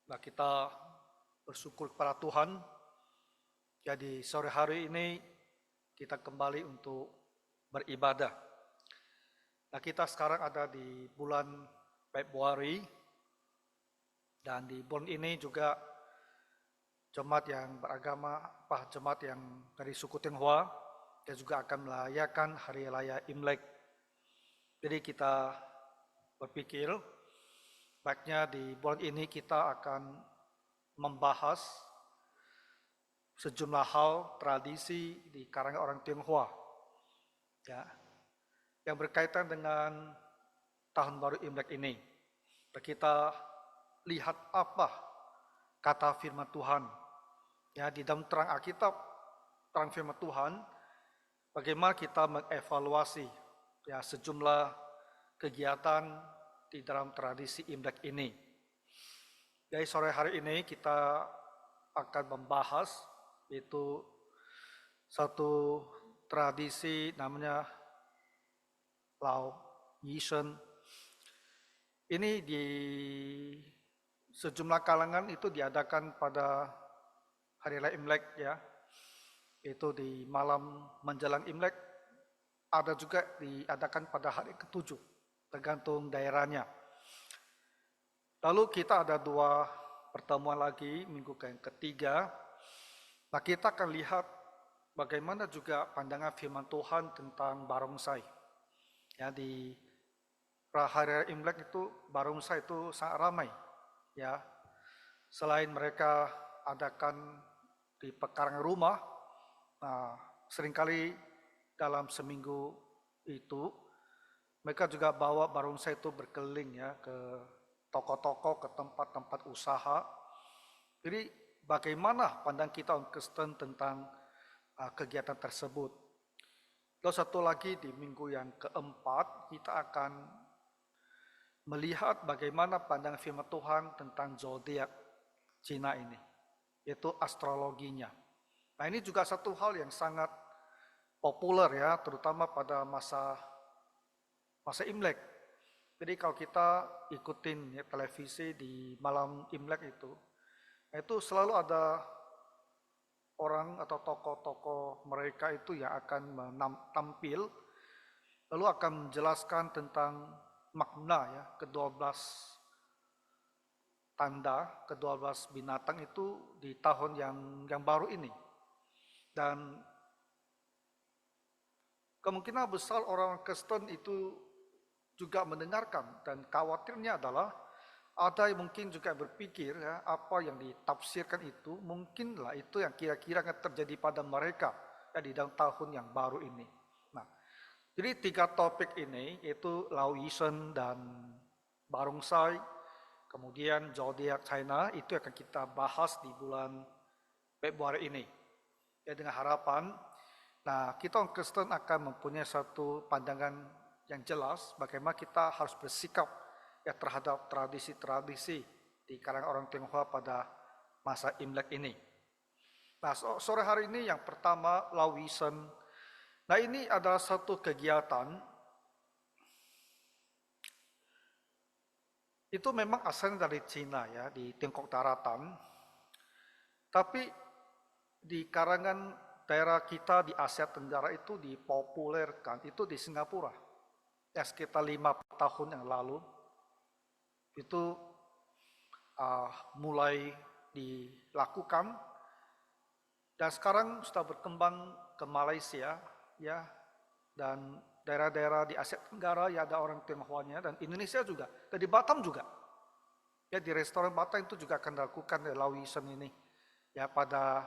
Nah, kita bersyukur kepada Tuhan. Jadi sore hari ini kita kembali untuk beribadah. Nah, kita sekarang ada di bulan Februari dan di bulan ini juga jemaat yang beragama, jemaat yang dari suku Tionghoa, dia juga akan merayakan Hari Raya Imlek. Jadi kita berpikir baiknya di bulan ini kita akan membahas sejumlah hal tradisi di kalangan orang Tionghoa, ya, yang berkaitan dengan Tahun Baru Imlek ini. Dan kita lihat apa kata firman Tuhan, ya, di dalam terang Alkitab, terang firman Tuhan, bagaimana kita mengevaluasi ya sejumlah kegiatan di dalam tradisi Imlek ini. Jadi sore hari ini kita akan membahas itu satu tradisi namanya Lao Yishen. Ini di sejumlah kalangan itu diadakan pada Hari Raya Imlek, ya, itu di malam menjelang Imlek. Ada juga diadakan pada hari ke-7, tergantung daerahnya. Lalu kita ada 2 pertemuan lagi minggu yang ketiga. Nah, kita akan lihat bagaimana juga pandangan firman Tuhan tentang barongsai. Ya, di Hari Raya Imlek itu barongsai itu sangat ramai. Ya, selain mereka adakan di pekarangan rumah, nah, seringkali dalam seminggu itu mereka juga bawa barongsai itu berkeliling ya ke toko-toko, ke tempat-tempat usaha. Jadi bagaimana pandang kita orang Kristen tentang kegiatan tersebut. Lalu satu lagi di minggu yang keempat kita akan melihat bagaimana pandangan firman Tuhan tentang zodiak Cina ini, yaitu astrologinya. Nah, ini juga satu hal yang sangat populer ya, terutama pada masa Imlek. Jadi kalau kita ikutin ya, televisi di malam Imlek itu selalu ada orang atau tokoh-tokoh mereka itu yang akan tampil, lalu akan menjelaskan tentang makna ya ke-12 tanda, ke-12 binatang itu di tahun yang baru ini. Dan kemungkinan besar orang Kristen itu juga mendengarkan, dan khawatirnya adalah ada yang mungkin juga berpikir ya, apa yang ditafsirkan itu mungkinlah itu yang kira-kira akan terjadi pada mereka ya, di dalam tahun yang baru ini. Nah, jadi 3 topik ini yaitu Lao Yishen dan barongsai, kemudian zodiak China, itu akan kita bahas di bulan Februari ini. Ya, dengan harapan, nah, kita orang Kristen akan mempunyai satu pandangan yang jelas bagaimana kita harus bersikap ya terhadap tradisi-tradisi di kalangan orang Tionghoa pada masa Imlek ini. Nah, sore hari ini yang pertama Lao Yishen. Nah, ini adalah satu kegiatan itu memang asalnya dari Cina ya, di Tiongkok daratan. Tapi di kalangan daerah kita di Asia Tenggara itu dipopulerkan itu di Singapura. Ya, sekitar 5 tahun yang lalu itu mulai dilakukan, dan sekarang sudah berkembang ke Malaysia ya, dan daerah-daerah di Asia Tenggara ya ada orang Tionghoanya, dan Indonesia juga, dan di Batam juga. Ya, di restoran Batam itu juga akan dilakukan Lao Yishen ini ya pada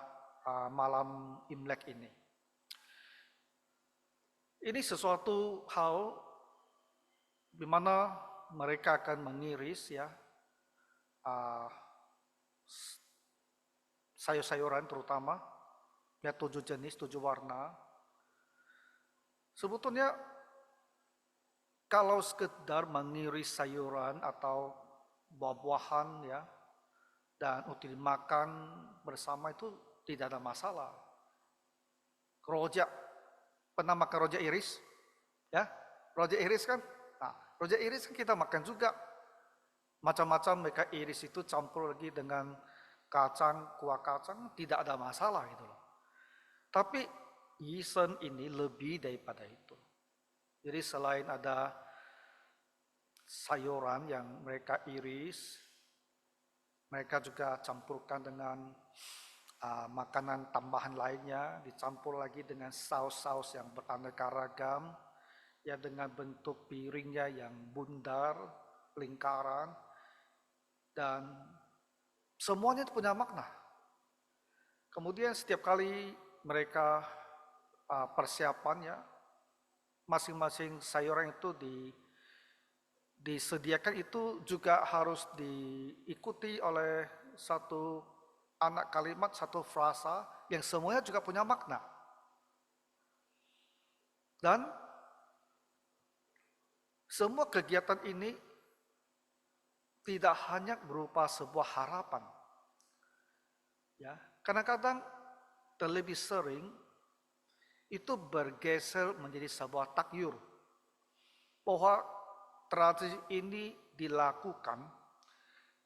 malam Imlek ini. Ini sesuatu hal di mana mereka akan mengiris ya sayur-sayuran terutama ya 7 jenis, 7 warna. Sebetulnya kalau sekedar mengiris sayuran atau buah-buahan ya dan untuk dimakan bersama itu tidak ada masalah. Rojak, pernah makan rojak iris? Ya, rojak iris kan? Nah, rojak iris kan kita makan juga. macam-macam mereka iris itu campur lagi dengan kacang, kuah kacang, tidak ada masalah gitu loh. Tapi Yisen ini lebih daripada itu. Jadi selain ada sayuran yang mereka iris, mereka juga campurkan dengan makanan tambahan lainnya, dicampur lagi dengan saus-saus yang beraneka ragam, ya dengan bentuk piringnya yang bundar, lingkaran, dan semuanya itu punya makna. Kemudian setiap kali mereka persiapannya, masing-masing sayuran itu disediakan itu juga harus diikuti oleh satu anak kalimat, satu frasa yang semuanya juga punya makna. Dan semua kegiatan ini tidak hanya berupa sebuah harapan. Ya, kadang-kadang terlebih sering itu bergeser menjadi sebuah takyur bahwa tradisi ini dilakukan,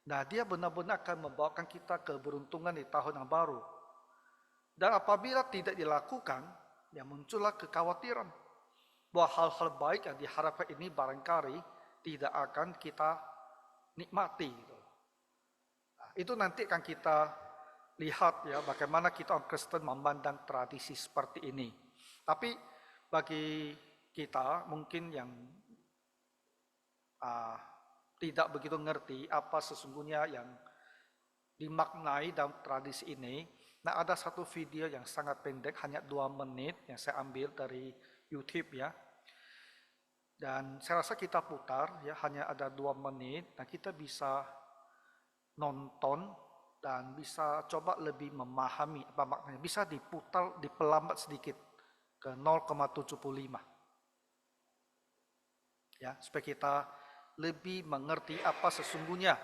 nah dia benar-benar akan membawakan kita keberuntungan di tahun yang baru. Dan apabila tidak dilakukan, ya muncullah kekhawatiran bahwa hal-hal baik yang diharapkan ini barangkali tidak akan kita nikmati. Nah, itu nanti akan kita lihat ya bagaimana kita orang Kristen memandang tradisi seperti ini. Tapi bagi kita mungkin yang tidak begitu ngerti apa sesungguhnya yang dimaknai dalam tradisi ini. Nah, ada satu video yang sangat pendek, hanya 2 menit yang saya ambil dari YouTube ya. Dan saya rasa kita putar ya, hanya ada 2 menit. Nah, kita bisa nonton dan bisa coba lebih memahami apa maknanya. Bisa diputar, dipelambat sedikit ke 0,75. Ya, supaya kita lebih mengerti apa sesungguhnya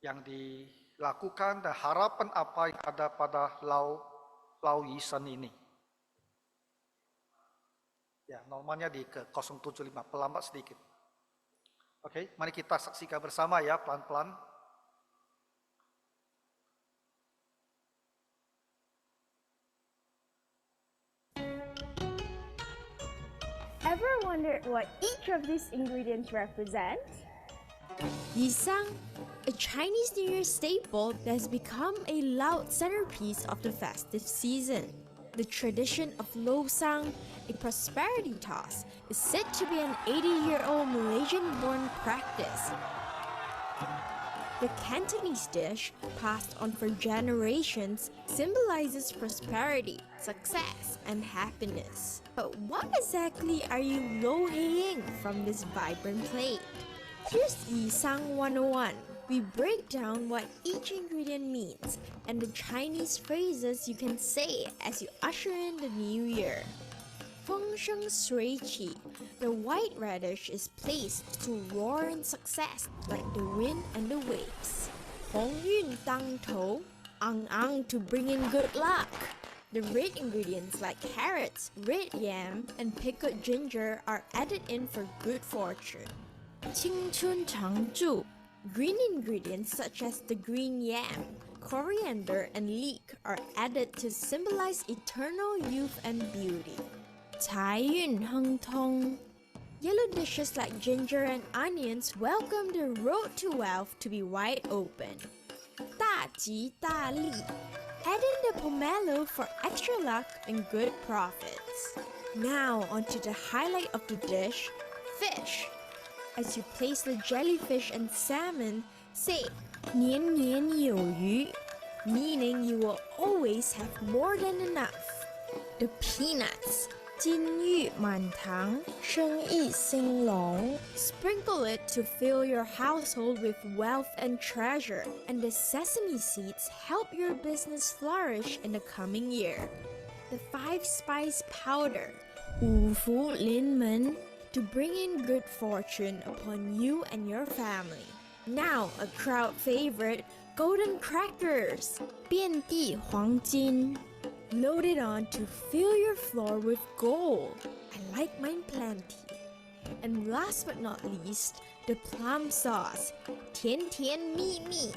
yang dilakukan dan harapan apa yang ada pada Lau Yisen ini. Ya, normalnya di ke 075, pelambat sedikit. Oke, mari kita saksikan bersama ya, pelan-pelan. Ever wondered what each of these ingredients represents? Yisang, a Chinese New Year staple that has become a loud centerpiece of the festive season. The tradition of Losang, a prosperity toss, is said to be an 80-year-old Malaysian-born practice. The Cantonese dish, passed on for generations, symbolizes prosperity, success, and happiness. But what exactly are you lo-heiing from this vibrant plate? Here's Yisang 101. We break down what each ingredient means and the Chinese phrases you can say as you usher in the new year. Feng Sheng Shui Qi, the white radish is placed to roar in success like the wind and the waves. Hong Yun Dang Tou, Ang Ang to bring in good luck. The red ingredients like carrots, red yam, and pickled ginger are added in for good fortune. Qing Chun Chang Zhu, green ingredients such as the green yam, coriander, and leek are added to symbolize eternal youth and beauty. Cai Yun Heng Tong, yellow dishes like ginger and onions welcome the road to wealth to be wide open. Da Ji Da Li, add in the pomelo for extra luck and good profits. Now onto the highlight of the dish, fish. As you place the jellyfish and salmon, say 年年有余, meaning you will always have more than enough. The peanuts, 金玉满堂,生意兴隆, sprinkle it to fill your household with wealth and treasure, and the sesame seeds help your business flourish in the coming year. The 5-spice powder, 五福临门, to bring in good fortune upon you and your family. Now, a crowd favorite, golden crackers, 遍地黄金, loaded on to fill your floor with gold. I like mine plenty. And last but not least, the plum sauce, 甜甜蜜蜜.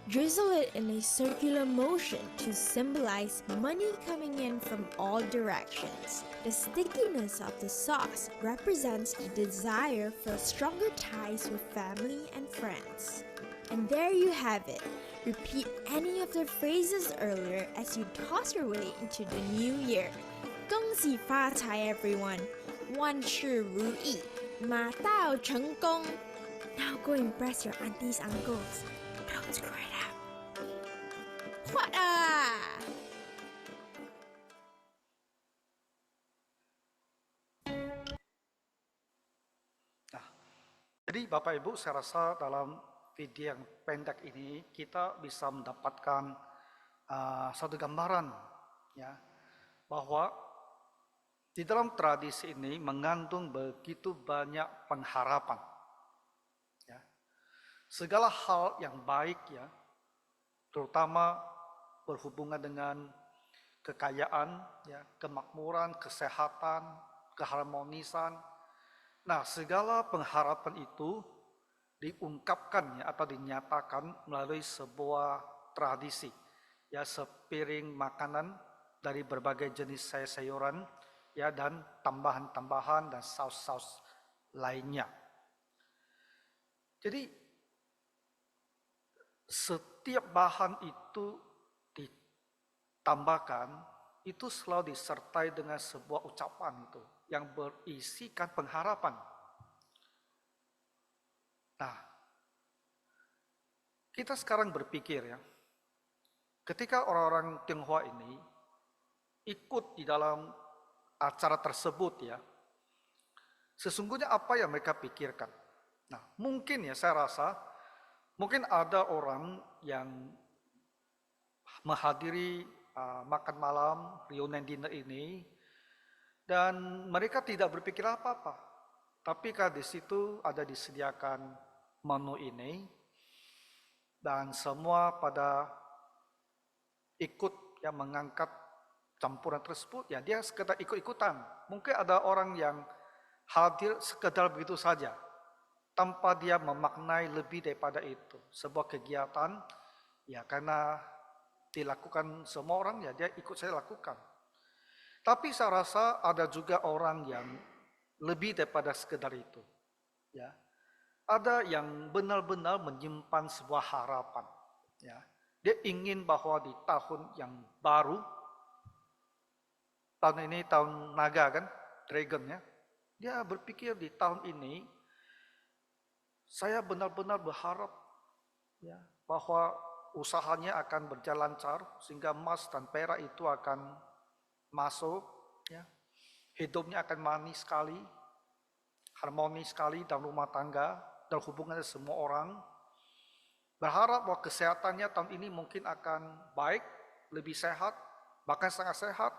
Drizzle it in a circular motion to symbolize money coming in from all directions. The stickiness of the sauce represents the desire for stronger ties with family and friends. And there you have it. Repeat any of the phrases earlier as you toss your way into the new year. 恭喜发财 everyone! 万事如意，马到成功. Now go impress your aunties, uncles. Don't screw it up. What Nah, jadi Bapak Ibu, saya rasa dalam video yang pendek ini kita bisa mendapatkan satu gambaran ya bahwa di dalam tradisi ini mengandung begitu banyak pengharapan. Ya. Segala hal yang baik ya, terutama berhubungan dengan kekayaan, ya, kemakmuran, kesehatan, keharmonisan. Nah, segala pengharapan itu diungkapkan ya, atau dinyatakan melalui sebuah tradisi, ya, sepiring makanan dari berbagai jenis sayur-sayuran, ya, dan tambahan-tambahan dan saus-saus lainnya. Jadi setiap bahan itu ditambahkan, itu selalu disertai dengan sebuah ucapan itu yang berisikan pengharapan. Nah, kita sekarang berpikir ya, ketika orang-orang Tionghoa ini ikut di dalam acara tersebut ya, sesungguhnya apa yang mereka pikirkan? Nah, mungkin ya saya rasa, mungkin ada orang yang menghadiri makan malam, reunion dinner ini, dan mereka tidak berpikir apa-apa. Tapi kan di situ ada disediakan menu ini, dan semua pada ikut yang mengangkat campuran tersebut, ya dia sekedar ikut-ikutan. Mungkin ada orang yang hadir sekedar begitu saja, tanpa dia memaknai lebih daripada itu. Sebuah kegiatan, ya karena dilakukan semua orang, ya dia ikut saya lakukan. Tapi saya rasa ada juga orang yang lebih daripada sekedar itu. Ya, ada yang benar-benar menyimpan sebuah harapan. Ya, dia ingin bahwa di tahun yang baru, tahun ini tahun naga kan, dragon ya. Dia berpikir di tahun ini saya benar-benar berharap ya bahwa usahanya akan berjalan lancar sehingga emas dan perak itu akan masuk ya. Hidupnya akan manis sekali, harmonis sekali dalam rumah tangga, dalam hubungan dengan semua orang. Berharap bahwa kesehatannya tahun ini mungkin akan baik, lebih sehat, bahkan sangat sehat.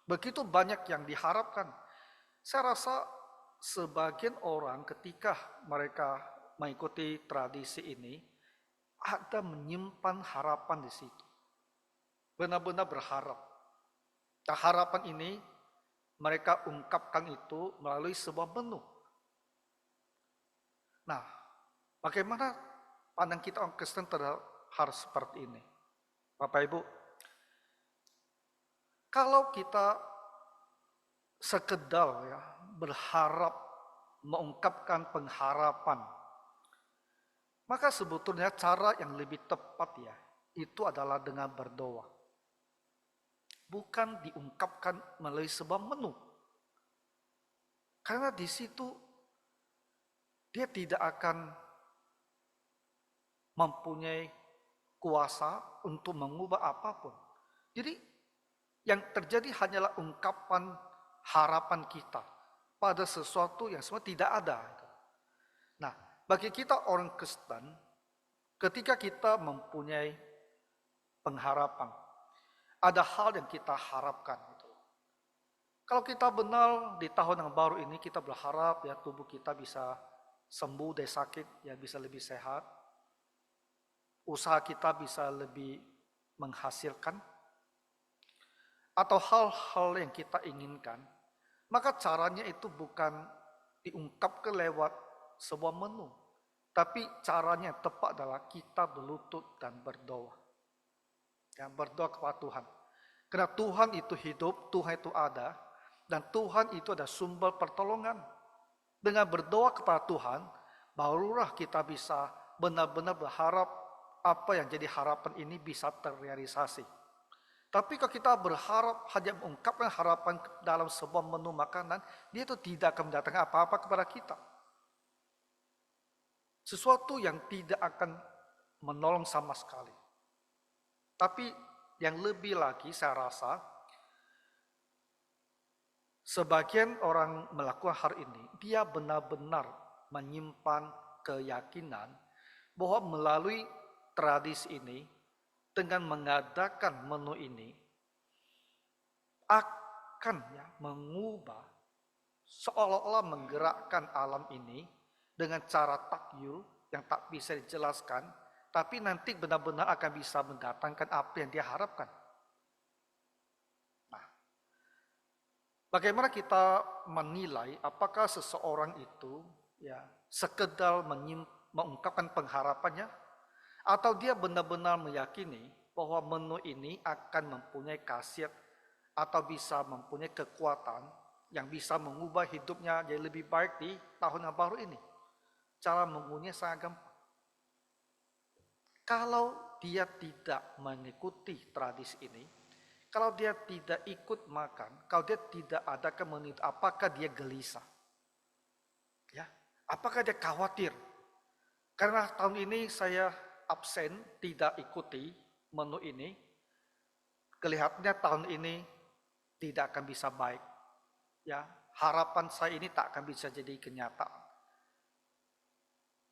Begitu banyak yang diharapkan. Saya rasa sebagian orang ketika mereka mengikuti tradisi ini, ada menyimpan harapan di situ. Benar-benar berharap. Nah, harapan ini mereka ungkapkan itu melalui sebuah menu. Nah, bagaimana pandang kita orang Kristen terhadap hal seperti ini? Bapak Ibu, kalau kita sekedar ya berharap mengungkapkan pengharapan, maka sebetulnya cara yang lebih tepat ya itu adalah dengan berdoa. Bukan diungkapkan melalui sebuah menu. Karena di situ dia tidak akan mempunyai kuasa untuk mengubah apapun. Jadi yang terjadi hanyalah ungkapan harapan kita pada sesuatu yang semua tidak ada. Nah, bagi kita orang Kristen, ketika kita mempunyai pengharapan, ada hal yang kita harapkan. Kalau kita benar di tahun yang baru ini kita berharap ya tubuh kita bisa sembuh dari sakit, ya bisa lebih sehat. Usaha kita bisa lebih menghasilkan. Atau hal-hal yang kita inginkan. Maka caranya itu bukan diungkapkan lewat sebuah menu. Tapi caranya yang tepat adalah kita berlutut dan berdoa. Ya, berdoa kepada Tuhan. Karena Tuhan itu hidup, Tuhan itu ada, dan Tuhan itu ada sumber pertolongan. Dengan berdoa kepada Tuhan, barulah kita bisa benar-benar berharap apa yang jadi harapan ini bisa terrealisasi. Tapi kalau kita berharap hanya mengungkapkan harapan dalam sebuah menu makanan, dia itu tidak akan mendatangkan apa-apa kepada kita. Sesuatu yang tidak akan menolong sama sekali. Tapi yang lebih lagi saya rasa, sebagian orang melakukan hal ini, dia benar-benar menyimpan keyakinan bahwa melalui tradisi ini, dengan mengadakan menu ini, akan mengubah, seolah-olah menggerakkan alam ini, dengan cara takyul yang tak bisa dijelaskan, tapi nanti benar-benar akan bisa mendatangkan apa yang dia harapkan. Nah, bagaimana kita menilai apakah seseorang itu sekedar mengungkapkan pengharapannya, atau dia benar-benar meyakini bahwa menu ini akan mempunyai khasiat atau bisa mempunyai kekuatan yang bisa mengubah hidupnya jadi lebih baik di tahun yang baru ini. Cara mengunyahnya sangat gampang. Kalau dia tidak mengikuti tradisi ini, kalau dia tidak ikut makan, kalau dia tidak ada menu, apakah dia gelisah? Ya, apakah dia khawatir? Karena tahun ini saya absen, tidak ikuti menu ini, kelihatannya tahun ini tidak akan bisa baik. Ya, harapan saya ini tak akan bisa jadi kenyataan.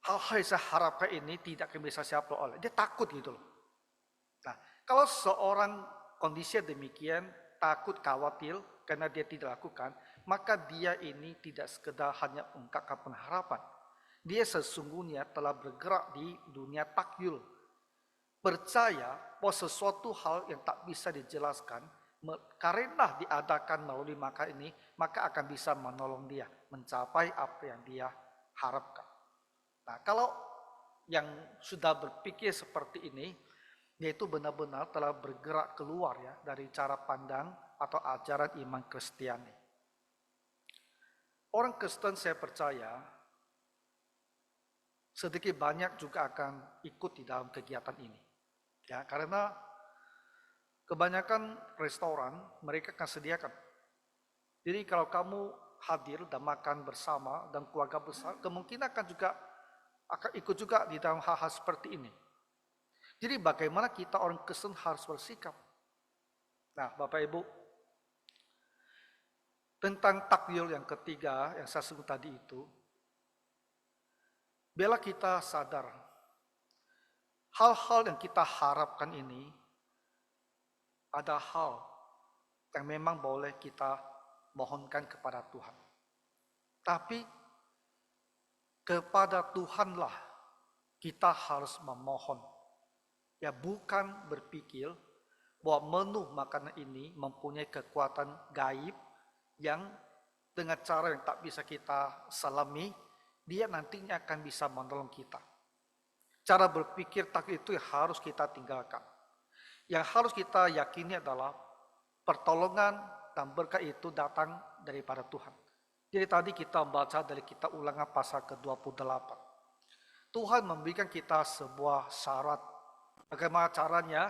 Hal-hal yang saya harapkan ini tidak akan bisa saya peroleh. Dia takut gitu loh. Nah, kalau seorang kondisi demikian, takut, khawatir, karena dia tidak lakukan, maka dia ini tidak sekedar hanya mengungkapkan pengharapan. Dia sesungguhnya telah bergerak di dunia takyul. Percaya bahwa sesuatu hal yang tak bisa dijelaskan, karena diadakan melalui makan ini, maka akan bisa menolong dia mencapai apa yang dia harapkan. Nah, kalau yang sudah berpikir seperti ini, yaitu benar-benar telah bergerak keluar dari cara pandang atau ajaran iman Kristiani. Orang Kristen saya percaya sedikit banyak juga akan ikut di dalam kegiatan ini. Ya, karena kebanyakan restoran mereka akan sediakan. Jadi kalau kamu hadir dan makan bersama dan keluarga besar, kemungkinan akan ikut juga di dalam hal-hal seperti ini. Jadi bagaimana kita orang Kristen harus bersikap? Nah, Bapak Ibu, tentang takyul yang ketiga yang saya sebut tadi itu, bila kita sadar hal-hal yang kita harapkan ini ada hal yang memang boleh kita mohonkan kepada Tuhan. Tapi kepada Tuhanlah kita harus memohon. Ya, bukan berpikir bahwa menu makanan ini mempunyai kekuatan gaib yang dengan cara yang tak bisa kita selami, dia nantinya akan bisa menolong kita. Cara berpikir tak itu yang harus kita tinggalkan. Yang harus kita yakini adalah pertolongan dan berkat itu datang daripada Tuhan. Jadi tadi kita membaca dari kitab Ulangan pasal ke-28. Tuhan memberikan kita sebuah syarat. Bagaimana caranya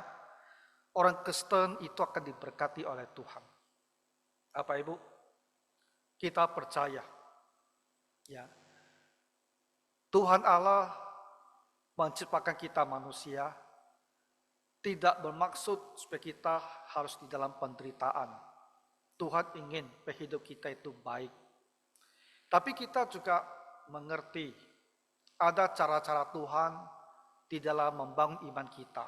orang Kristen itu akan diberkati oleh Tuhan. Apa Ibu? Kita percaya. Ya. Tuhan Allah menciptakan kita manusia tidak bermaksud supaya kita harus di dalam penderitaan. Tuhan ingin hidup kita itu baik. Tapi kita juga mengerti ada cara-cara Tuhan di dalam membangun iman kita.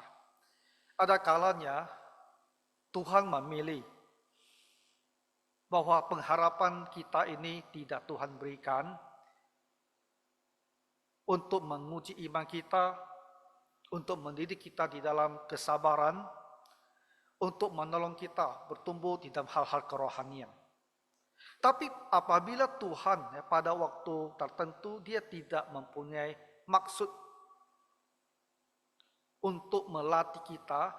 Ada kalanya Tuhan memilih bahwa pengharapan kita ini tidak Tuhan berikan untuk menguji iman kita, untuk mendidik kita di dalam kesabaran, untuk menolong kita bertumbuh di dalam hal-hal kerohanian. Tapi apabila Tuhan pada waktu tertentu dia tidak mempunyai maksud untuk melatih kita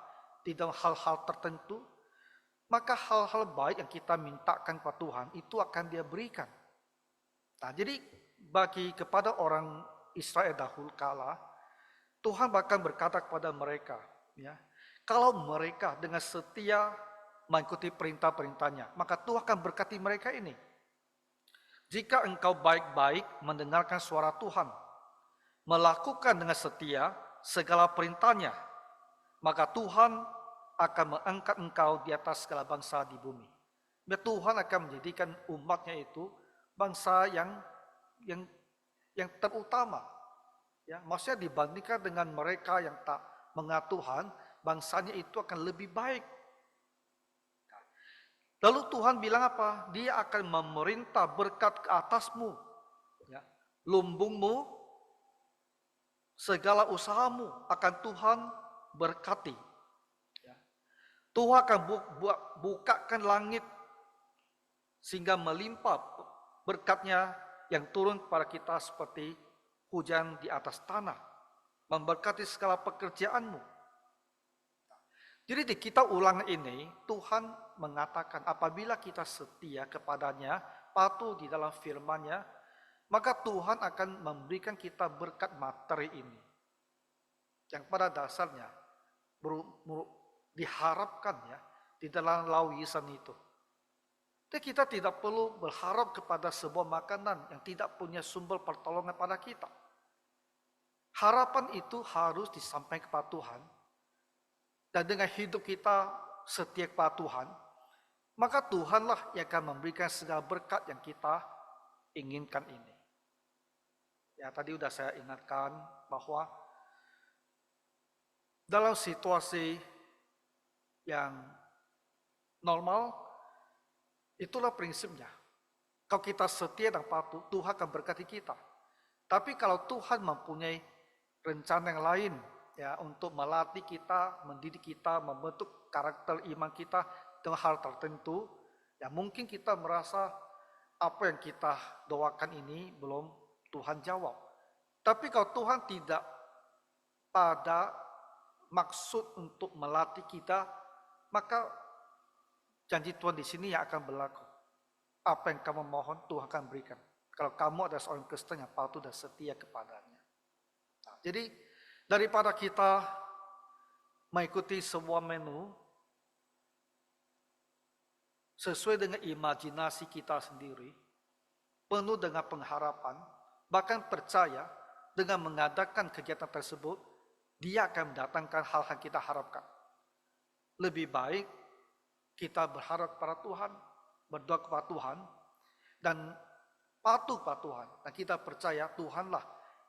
di dalam hal-hal tertentu, maka hal-hal baik yang kita mintakan kepada Tuhan itu akan dia berikan. Nah, jadi kepada orang Israel dahulu kala, Tuhan bahkan berkata kepada mereka, ya, kalau mereka dengan setia mengikuti perintah-perintahnya, maka Tuhan akan berkati mereka ini. Jika engkau baik-baik mendengarkan suara Tuhan, melakukan dengan setia segala perintahnya, maka Tuhan akan mengangkat engkau di atas segala bangsa di bumi. Dan Tuhan akan menjadikan umatnya itu bangsa yang terutama. Ya, maksudnya dibandingkan dengan mereka yang tak mengenal Tuhan, bangsanya itu akan lebih baik. Lalu Tuhan bilang apa? Dia akan memerintah berkat ke atasmu, ya, lumbungmu, segala usahamu akan Tuhan berkati. Ya. Tuhan akan bukakan langit sehingga melimpah berkatnya yang turun kepada kita seperti hujan di atas tanah, memberkati segala pekerjaanmu. Jadi di kitab Ulangan ini Tuhan mengatakan apabila kita setia kepadanya, patuh di dalam firman-Nya, maka Tuhan akan memberikan kita berkat materi ini. Yang pada dasarnya diharapkan ya di dalam lawisan itu. Jadi kita tidak perlu berharap kepada sebuah makanan yang tidak punya sumber pertolongan pada kita. Harapan itu harus disampaikan kepada Tuhan. Dan dengan hidup kita setia kepada Tuhan, maka Tuhanlah yang akan memberikan segala berkat yang kita inginkan ini. Ya, tadi sudah saya ingatkan bahwa dalam situasi yang normal, itulah prinsipnya. Kalau kita setia dan patuh, Tuhan akan berkati kita. Tapi kalau Tuhan mempunyai rencana yang lain, ya, untuk melatih kita, mendidik kita, membentuk karakter iman kita dengan hal tertentu, ya mungkin kita merasa apa yang kita doakan ini belum Tuhan jawab. Tapi kalau Tuhan tidak pada maksud untuk melatih kita, maka janji Tuhan di sini yang akan berlaku. Apa yang kamu mohon, Tuhan akan berikan. Kalau kamu adalah seorang Kristen yang patuh dan setia kepadanya. Nah, jadi daripada kita mengikuti sebuah menu sesuai dengan imajinasi kita sendiri, penuh dengan pengharapan, bahkan percaya dengan mengadakan kegiatan tersebut, dia akan mendatangkan hal-hal yang kita harapkan. Lebih baik kita berharap kepada Tuhan, berdoa kepada Tuhan, dan patuh kepada Tuhan. Dan kita percaya Tuhanlah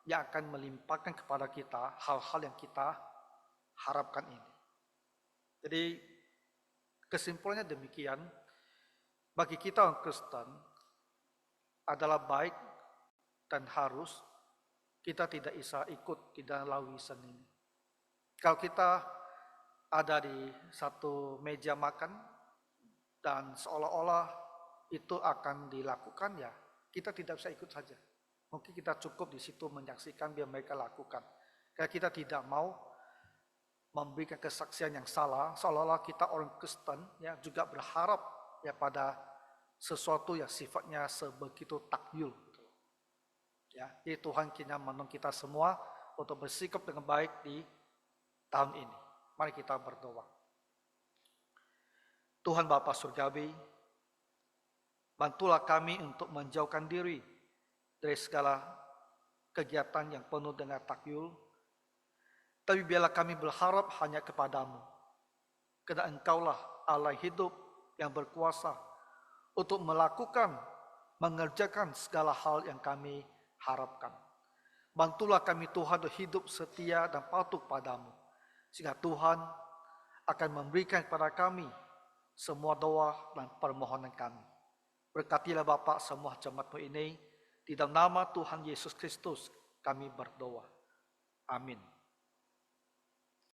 yang akan melimpahkan kepada kita hal-hal yang kita harapkan ini. Jadi kesimpulannya demikian, bagi kita orang Kristen adalah baik dan harus kita tidak bisa ikut di dalam lawisan ini. Kalau kita ada di satu meja makan dan seolah-olah itu akan dilakukan, ya kita tidak bisa ikut saja. Mungkin kita cukup di situ menyaksikan biar mereka lakukan. Karena kita tidak mau memberikan kesaksian yang salah, seolah-olah kita orang Kristen ya juga berharap ya pada sesuatu yang sifatnya sebegitu takyul. Ya, jadi Tuhan kini menolong kita semua untuk bersikap dengan baik di tahun ini. Mari kita berdoa. Tuhan Bapa Surgawi, bantulah kami untuk menjauhkan diri dari segala kegiatan yang penuh dengan takyul. Tapi biarlah kami berharap hanya kepadamu. Karena Engkaulah Allah hidup yang berkuasa untuk melakukan, mengerjakan segala hal yang kami harapkan. Bantulah kami Tuhan untuk hidup setia dan patuh padamu. Sehingga Tuhan akan memberikan kepada kami semua doa dan permohonan kami. Berkatilah Bapa semua jemaat-Mu ini. Di dalam nama Tuhan Yesus Kristus kami berdoa. Amin.